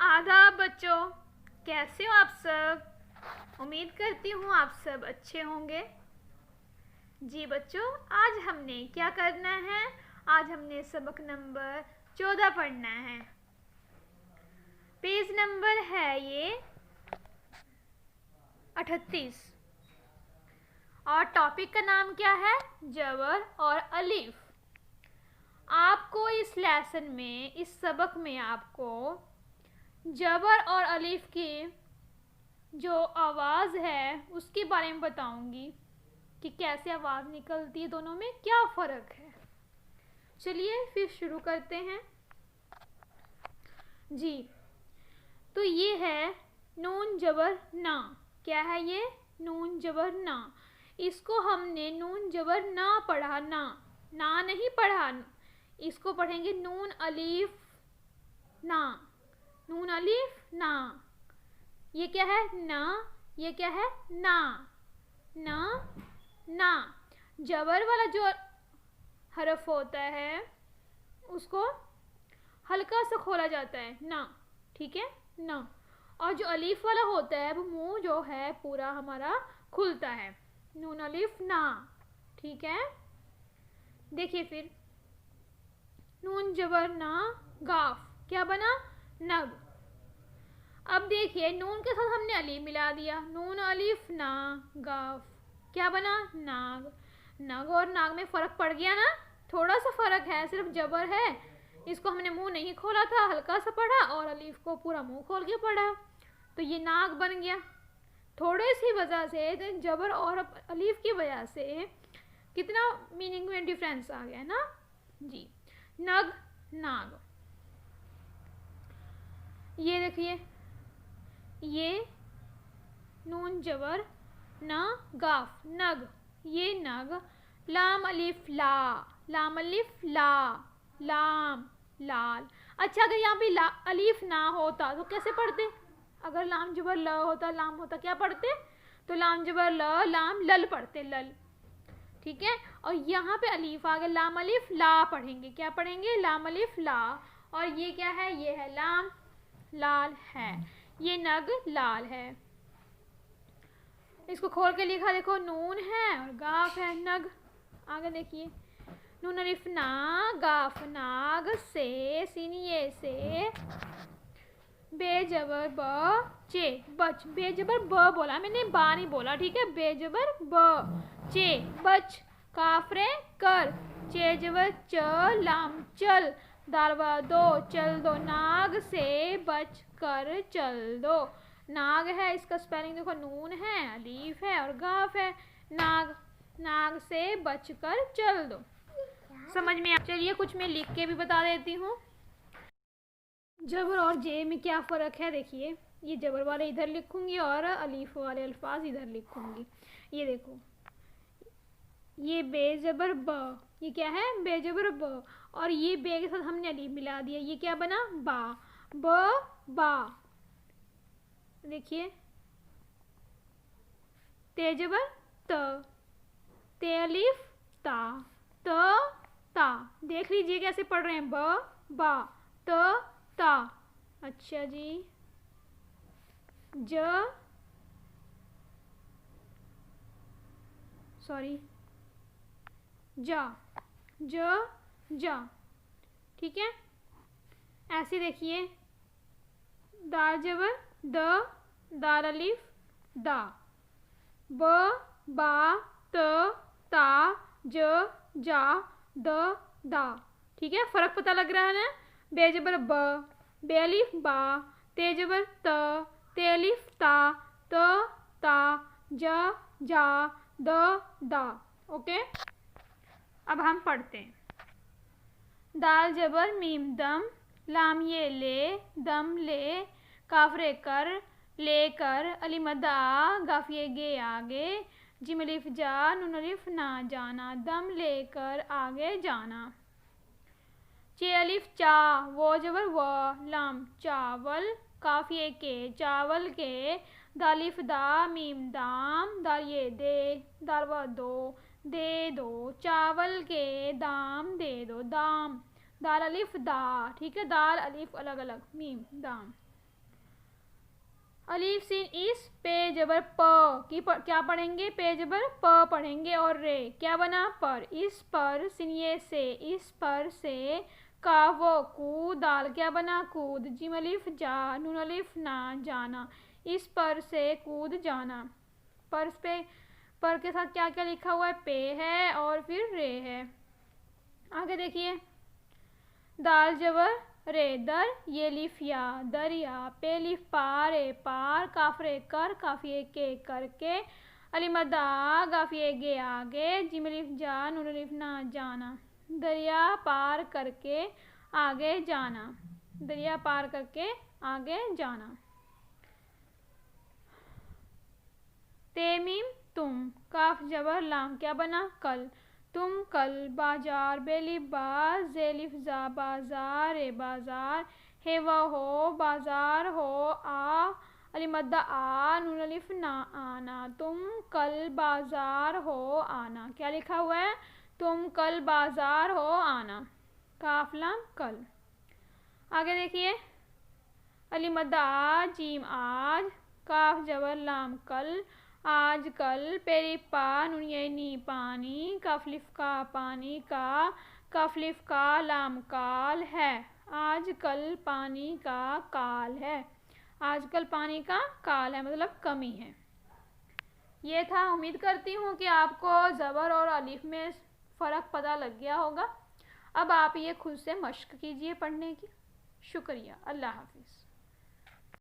आदाब बच्चों, कैसे हो आप सब। उम्मीद करती हूँ आप सब अच्छे होंगे। जी बच्चों, आज हमने क्या करना है? आज हमने सबक नंबर 14 पढ़ना है। पेज नंबर है ये 38 और टॉपिक का नाम क्या है? जबर और अलीफ। आपको इस लेसन में, इस सबक में आपको जबर और अलीफ की जो आवाज़ है उसके बारे में बताऊंगी कि कैसे आवाज़ निकलती है, दोनों में क्या फ़र्क है। चलिए फिर शुरू करते हैं। जी, तो ये है नून जबर ना। क्या है ये? नून जबर ना। इसको हमने नून जबर ना पढ़ा, ना नहीं पढ़ा। इसको पढ़ेंगे नून अलीफ ना, नून अलीफ ना। ये क्या है? ना। ये क्या है? ना, ना, ना। जबर वाला जो हरफ होता है उसको हल्का सा खोला जाता है, ना। ठीक है, ना। और जो अलीफ वाला होता है वो मुंह जो है पूरा हमारा खुलता है। नून अलीफ ना। ठीक है, देखिए फिर नून जबर ना गाफ, क्या बना? नग। अब देखिए नून के साथ हमने अलीफ मिला दिया, नून अलीफ ना गाफ, क्या बना? नाग। नग और नाग में फ़र्क पड़ गया ना? थोड़ा सा फ़र्क है, सिर्फ जबर है, इसको हमने मुंह नहीं खोला था, हल्का सा पढ़ा, और अलीफ को पूरा मुंह खोल के पढ़ा, तो ये नाग बन गया। थोड़े सी वजह से, जबर और अलीफ की वजह से कितना मीनिंग में डिफरेंस आ गया ना। जी, नग, नाग। ये देखिए, ये नून जबर ना गाफ, नग, ये नग। लाम अलिफ ला, लाम अलिफ ला, लाम लाल। अच्छा, अगर यहाँ पे अलीफ ना होता तो कैसे पढ़ते? अगर लाम जबर ल होता, लाम होता, क्या पढ़ते? तो लाम जबर ल, लाम लल पढ़ते, लल। ठीक है, और यहाँ पे अलीफ आ गया, लाम अलिफ ला पढ़ेंगे। क्या पढ़ेंगे? लाम अलिफ ला। और ये क्या है? ये है लाम, लाल है। ये नग लाल है। इसको खोल के लिखा देखो, नून है और गाफ है, नग। आगे देखिए, नून अलिफ ना गाफ नाग से, सीनिये से, बेजबर ब चे बच। बेजबर ब बोला मैंने, बा नहीं बोला, ठीक है। बेजबर ब चे बच, काफरे कर, चे जबर च लाम चल, दारवा दो चल दो, नाग से बच कर चल दो। नाग है, इसका स्पेलिंग देखो, नून है, अलीफ है और गाफ है। नाग, नाग से बच कर चल दो। समझ में? चलिए कुछ मैं लिख के भी बता देती हूँ। जबर और जे में क्या फ़र्क है देखिए। ये जबर वाले इधर लिखूंगी और अलीफ वाले अल्फाज इधर लिखूंगी। ये देखो, ये बेजबर ब, ये क्या है? बेजबर ब, और ये बे के साथ हमने अलीफ मिला दिया, ये क्या बना? बा, ब बा। देखिए, तेजबर त, ते अलीफ ता, त ता। देख लीजिए कैसे पढ़ रहे हैं, ब बा त ता। अच्छा जी, ज, सॉरी, जा, ज जा। ठीक है, ऐसे देखिए, दाल जबर द, दाल अलीफ दा, ब बा त ता ज जा द दा। ठीक है, फ़र्क पता लग रहा है ना? बेजबर ब, बेअलीफ बा, तेजबर त, तेअलीफ ता, त ता, ज जा द दा। ओके, अब हम पढ़ते हैं। दाल जबर मीम दम, लाम ये ले, दम ले, काफरे कर, लेकर, अलीमदा, गाफिए गे आगे, जिम अलिफ जा, नून अलिफ ना जाना, दम लेकर आगे जाना। चे अलिफ चा, वो जबर व, लाम चावल, काफिए के, चावल के, दालिफ दा, मीम दाम, दाल ये दे, दाल व दो, दे दो, चावल के दाम दे दो, दाम। दाल अलिफ दा, ठीक है, दाल अलिफ अलग अलग, मीम दाम। अलीफ सिन इस, पे जबर प की क्या पढ़ेंगे, पे जबर प पढ़ेंगे। और रे क्या बना, पर। इस पर, सिन ये से, इस पर से, का वो, कूद, दाल क्या बना, कूद। जिम अलिफ जा, नून अलिफ ना, जाना। इस पर से कूद जाना। पर पे, पर के साथ क्या क्या लिखा हुआ है, पे है और फिर रे है। आगे देखिए, दाल जबर रे, दर, ये लिफ या, दरिया। पे लिफ पा, रे पार। काफ रे कर, काफिए के, करके। अलिमदा, गाफिए गे, आगे। जिम लिफ जा, नून लिफ ना, जाना। दरिया पार करके आगे जाना, दरिया पार करके आगे जाना। तेमीम तुम, काफ जबर लाम क्या बना, कल। तुम कल बाजार, बेलिफ बाज, जेलिफ जा, बाजार, ए बाजार। हे वह हो, बाजार हो, आ। अलिमद्दा आ, नून अलिफ ना, आना। तुम कल बाजार हो आना। क्या लिखा हुआ है, तुम कल बाजार हो आना। काफ लाम कल। आगे देखिए, अलिमद्दा आ, जीम आज। काफ जबर लाम कल, आज कल। पेरी पा, नून ये नी, पानी। काफलिफ का, पानी का। काफलिफ का, लाम काल है। आज कल पानी का काल है। आजकल पानी का काल है मतलब कमी है। ये था। उम्मीद करती हूँ कि आपको ज़बर और अलिफ में फ़र्क पता लग गया होगा। अब आप ये खुद से मश्क कीजिए पढ़ने की। शुक्रिया। अल्लाह हाफिज़।